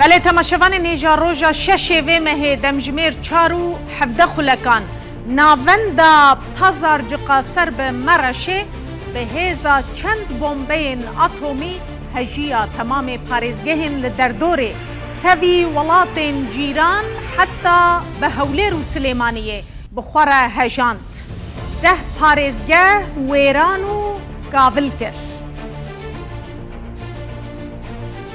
بله تماشاوان نیجا روژا شش و مه دمجمیر چارو حفده خلکان ناوندا پازار جقا سر به مرشه به هزا چند بمبین اتمی هجیا تمام پارێزگەهên li derdorê tevî welatên cîran heta bi Hewlêr û Silêmaniyê bi xwe re hejand. 10 parêzgeh wêran û gavil kir.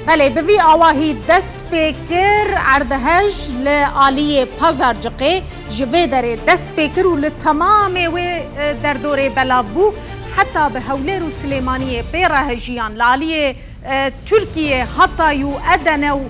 Belê bi vî awahî dest pê kir erdhej li aliyê Pazarcıqê ji vê derê dest pê kir û li temamê wê derdorê belav bû heta bi Hewlêr û Silêmaniyê pê re hejiyan li aliyê Türkiye, Hatay û Edene û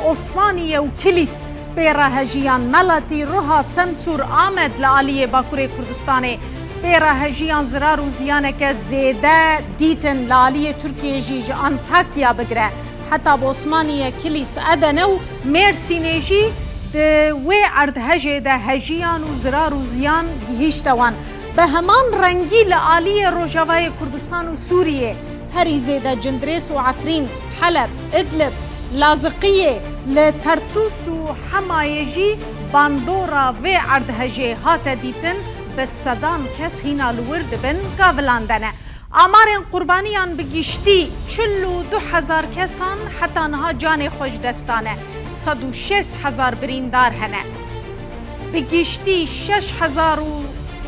Osmaniye û Kilis pê re hejiyan Meletî, Ruha, Semsûr, Amed li aliyê Bakurê Kurdistanê pê re hejiyan zirar û ziyaneke zêde dîtin li aliyê Türkiye jî ji Antakya bigire heta bi Osmaniye, Kilis, Edene û Mêrsînê jî di wê erdhejê de hejiyan û zirar û ziyan gihîşte wan. Bi heman rengî li aliyê Rojavayê Kurdistan û Sûriyê herî zêde Cindrês û Efrîn, Heleb, İdlib, Lazıqiyê li Tertûs û Hemayê jî bandora vê erdhejê hate dîtin bi sedan kes hîna li wir dibin gavilan de ne. Amarên qurbaniyan bi giştî 42,000 kesan heta niha canê xwe ji destan e. 160,000 birîndar hene. Bi giştî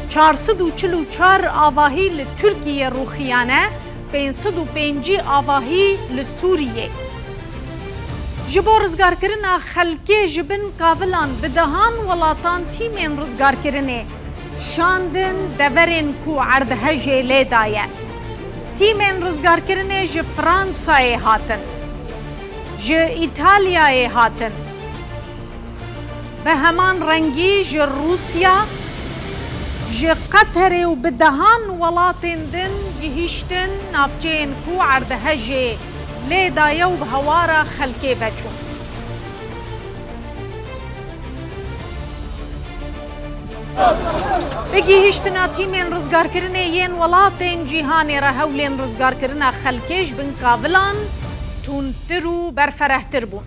6,444 avahî li Tirkiye rûxiyane 505 avahî li Sûriyê. Ji bo rizgarkirina xelkê ji bin gavilan bi dehan welatan tîmên rizgarkirinê şandin deverên ku erdhejê lê daye. Tîmên rizgarkirinê ji Fransayê hatin, ji İtalyayê hatin, bi heman rengî ji Rûsya, ji Qeterê û bi dehan welatên din gihîştin navçeyên ku erdhejê lê daye û bi hewara xelkê veçûn. Bi gihîştina tîmên rizgarkirinê yên welatên cîhanê re hewlên rizgarkirina xelkê ji bin gavilan tûntir û berferehtir bûn.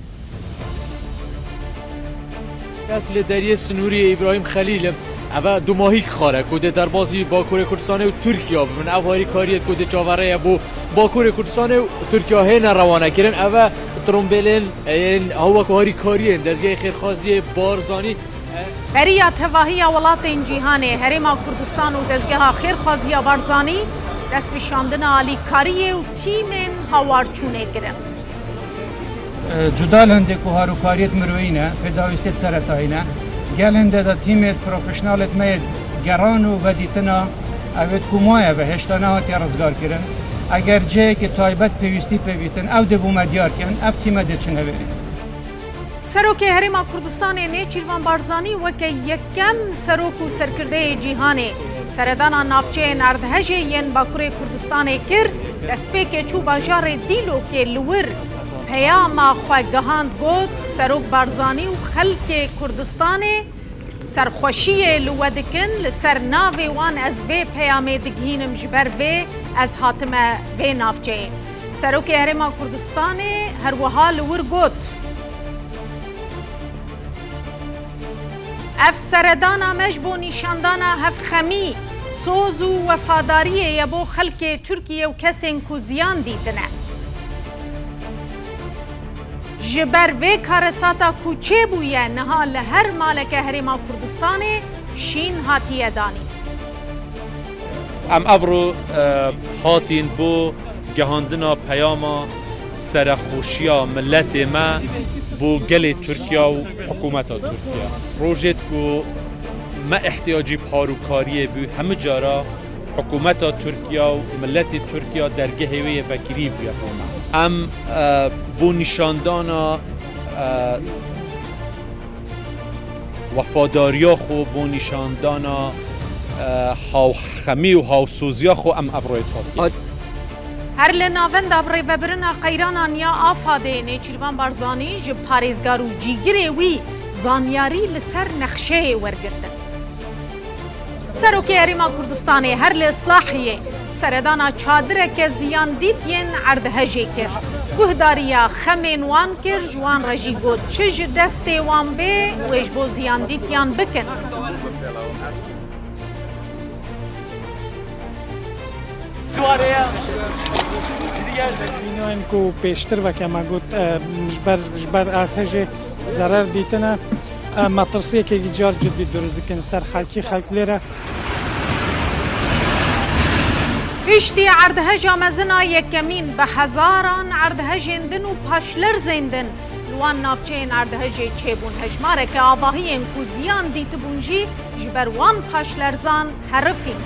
Ez li deriyê Sinûriyê İbrahîm Xelîlim ev dumahîk xare ku dê derbasî Bakurê Kurdistanê û Tirkiya bibin ev harî kariyê ku dê çavereye bû Bakurê Kurdistanê û Tirkiya hêne rewanekirin ev e trombêlên yên hewa ku harî kariyên dezgehê xêrxwaziyê Barzanî. Beriya tevahiya welatên cîhanê Herêma Kurdistan û dezgeha xêrxwaziya Barzanî dest bi şandina alîkariyê û tîmên hawarçûnê kirin. Cudal hindê ku harûkariyet mirovî ne, pêdawîstê seretayî ne, gelên de da tîmê profesyonalê me geran û vedîtina evet ku maye ve heşta nehatiye rizgarkirin. Eger cihekê taybet pêwîstî pêvîtin ew dê bûme diyarkin, ev tîme dê çi neverî. Serokê Herêma Kurdistanê Nêçîrvan Barzanî weke yekem serok û serkirdeyê cîhanê seredana navçeyên erdhejê yên Bakurê Kurdistanê kir, destpêkê çû bajarê Dîlokê li wir peyama xwe gihand got Serok Barzanî û xelkê Kurdistanê serxweşiyê li we dikin li ser navê wan ez vê peyamê digihînim ji ber vê ez hatime vê navçeyê. Serokê Herêma Kurdistanê her wiha li wir got ev seredana me ji bo nîşandana hevxemî, soz û wefadariyê ye bo xelkê Tirkiye û kesên ku ziyan dîtine. Ji ber vê karesata ku çêbûye niha li her maleke Herêma Kurdistanê şîn hatiye danî. Em evro hatîn bo gihandina peyama serexweşiya milletê me بو گل ترکیه و حکومت ترکیه روزت کو ما احتیاجی پاروکاریه بو همه جارا حکومت ترکیه و ملت ترکیه درگه هوی فکری بیا ام بو نشاندانا وفاداریا خو بو نشاندانا هاو خمی و هاو سوزیا خو ام ابرویت ها هر li navenda birêvebirina qeyranan ya Afadê Nêçîrvan Barzanî ji parêzgar û cîgirê wî zanyarî li ser nexşeyê wergirtin. Serokê Herêma Kurdistanê her li Islahiyê seredana çadireke ziyan dît yên erdhejê kir. گهداریا خمین وان کر جوان رجی گود چج دست وان به ویش بو زیان دیتیان بکن اینو کو پیشتر و که ما گفت جبر ارتش ضرر دیتنه مطرسیه که جار جدی درست کن سر خلق لیره پشتی عردهج آمزنا یکمین به هزاران عردهج اندن و پاشلر زندن لوان نافچین عردهج چه بون هجماره که آواهی انکو زیان دیت بونجی جبر وان پاشلر زان حرفین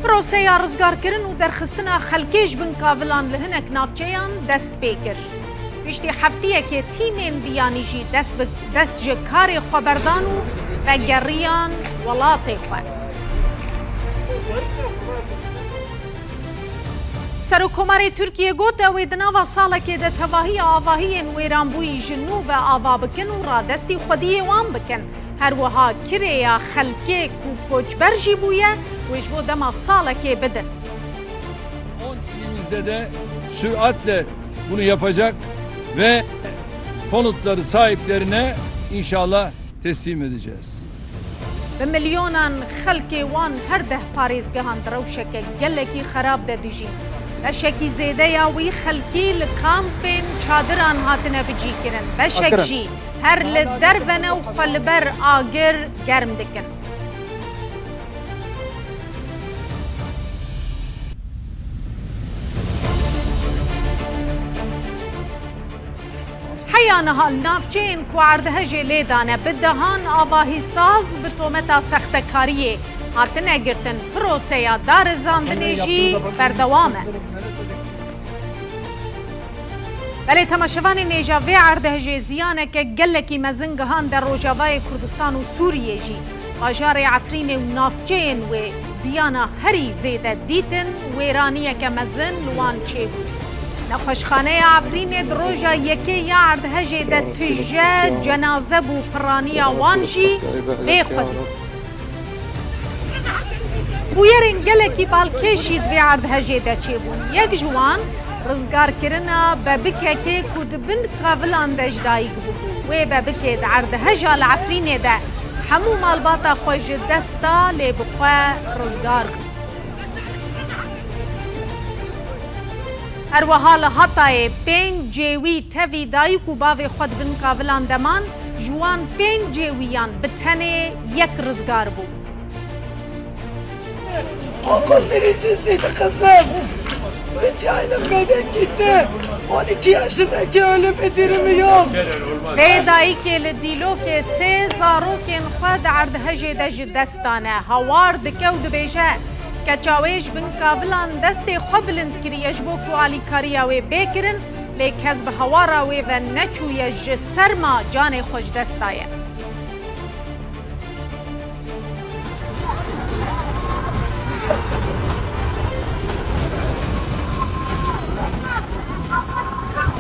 پروسه رزگار کرن و درخستنا خلکیش بن کاولان لهنک نافچیان دست بیکر پشتی هفتیه که تیمین بیانیجی دست جکار خبردان و گریان ولاتی خواه سروکمار ترکیه گوت اوی دناوا ساله که ده تواهی آواهی ویرانبوی جنو و آوا بکن و را دستی خودی وان بکن هر وها کریا خلکی کو کوچبر جی بویه ویش بو دما ساله که بدن On ilimizde de süratle bunu yapacak ve konutları sahiplerine inşallah teslim edeceğiz. به میلیونان خلکی وان هر ده پاریزگهان دروشک گلکی خراب ده دیجین بشکی زیده یاوی خلکی لکامپین چادران هاتنه بجی کرن بشک جی هر لدرونه و خلبر آگر گرم دکن حیانها نافچین کو عردهج لیدانه بدهان آواهی ساز به تومتا سختکاریه هاتنه گرتن پروسه دار زاندنیجی بردوامه ولی تماشوان نیجاوی عردهج زیانه که گلکی مزنگهان در روجاوای کردستان و سوریه جی آجار عفرین و نافچین و زیانه هری زیده دیتن ویرانیه که مزن لوان چه بود نخوشخانه عفرین دروجا یکی یارد هجه ده تجه جنازه بو پرانی وانجی بیخود بویرین گلکی بالکشید وی عرد هجه ده چه بون یک جوان رزگار کرنا ببکه که کود بند قابلان ده جدایگ بو و ببکه ده عرد هجه العفرین ده همو مالباتا خوش دستا لی بخواه رزگار بو اروها لحطای پین جیوی تاوی دایک و باوی خود بن کاولان دمان جوان پین جیویان بتنه یک رزگار بو آقل بریتی سید قسم بچه عیلم ببین گیده 12 yaşındaki ölüm bedirimi yok. به دایک لدیلو که سه زاروکین خود عرد هجه دج دستانه هوار دکه و دبیجه کچاویش بن کابلان دست خبلند کریش بو کو علی کاریاوی بیکرن لیکز به هواراوی و نچوی جسرما جان خوش دستایه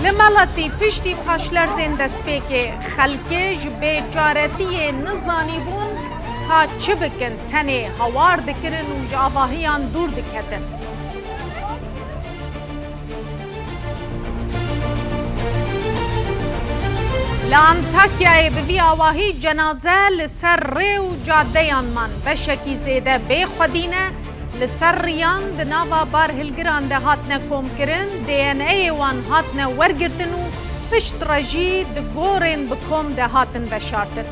لمالتی پشتی پاشلر زین دست پیک خلکه جبه چارتی نزانی بون ها چه بکن تنه هوار دکرن و جاواهیان دور دکتن لانتاکیای بوی آواهی جنازه لسر ری و جادهیان من بشکی زیده بی خودینه لسر ریان دناوا بار هلگران ده هاتنه کوم کرن DNA وان هاتنه ورگرتن و پشت رجی ده گورین بکوم ده هاتن بشارتن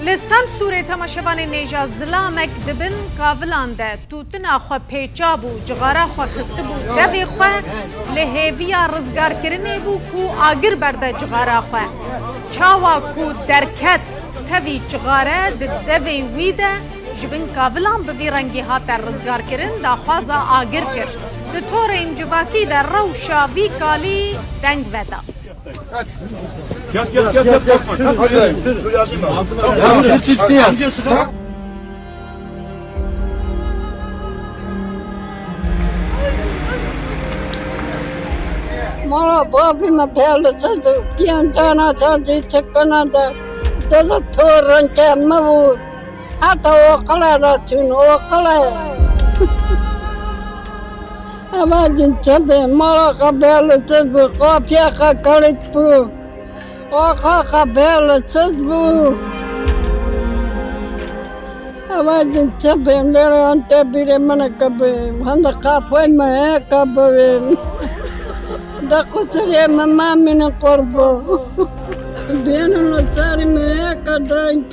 لسم سوره تماشوان نیجا زلامک دبن کاولان ده توتنا خو پیچا بو جغارا خو خسته بو دوی خو لهویا رزگار کرنه بو کو آگر برده جغارا خو چاوا کو درکت توی جغاره دوی ویده جبن کاولان بوی رنگی هات رزگار کرن دا خوازا آگر کر ده طور این جواکی در روشا وی کالی دنگ ودا Yat. Hadi. Sür yazayım mı? Ya çisti ya. Mara babi me perle sezbe pian jana saji çekana da دكتور كان موت حتى وقلاتون وقلا أما جنتبه ما قبل تسبق وفيا قلت بو وقبل تسبق أما جنتبه لا أنت بير من كبه هذا قافين ما كبه دقتري ما من قربه بين النصارى ما كدانك